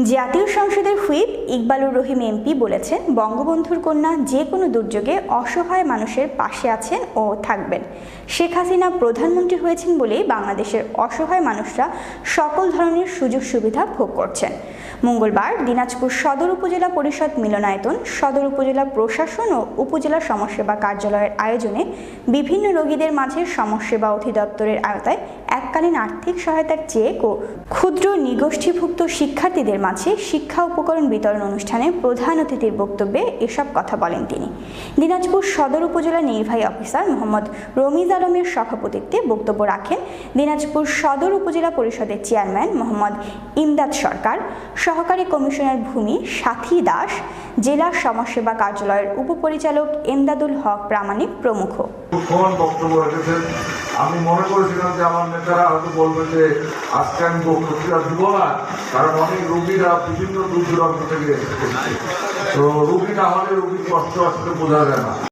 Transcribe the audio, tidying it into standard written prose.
জাতীয় সংসদের হুইপ ইকবালুর রহিম এমপি বলেছেন, বঙ্গবন্ধুর কন্যা যে কোনো দুর্যোগে অসহায় মানুষের পাশে আছেন ও থাকবেন। শেখ হাসিনা প্রধানমন্ত্রী হয়েছেন বলেই বাংলাদেশের অসহায় মানুষরা সকল ধরনের সুযোগ সুবিধা ভোগ করছেন। মঙ্গলবার দিনাজপুর সদর উপজেলা পরিষদ মিলনায়তন, সদর উপজেলা প্রশাসন ও উপজেলা সমাজসেবা কার্যালয়ের আয়োজনে বিভিন্ন রোগীদের মাঝে সমাজসেবা অধিদপ্তরের আওতায় এককালীন আর্থিক সহায়তার চেক ও ক্ষুদ্র নিগোষ্ঠীভুক্ত শিক্ষার্থীদের মাঝে শিক্ষা উপকরণ বিতরণ অনুষ্ঠানে প্রধান অতিথির বক্তব্যে এসব কথা বলেন তিনি। দিনাজপুর সদর উপজেলা নির্বাহী অফিসার মোহাম্মদ রমিজ আলমের সভাপতিত্বে বক্তব্য রাখেন দিনাজপুর সদর উপজেলা পরিষদের চেয়ারম্যান মোহাম্মদ ইমদাদ সরকার, সহকারী কমিশনার ভূমি সাথী দাস, জেলা সমাজসেবা কার্যালয়ের উপপরিচালক এমদাদুল হক প্রামাণিক প্রমুখ। আমি মনে করেছিলাম যে আমার নেতারা হয়তো বলবে যে আজকে আমি বক্তব্য দিব না, কারণ অনেক রোগীরা বিভিন্ন দূর দূরান্ত থেকে এসেছে। তো রোগী না হলে রোগীর কষ্ট আসলে বোঝা যায় না।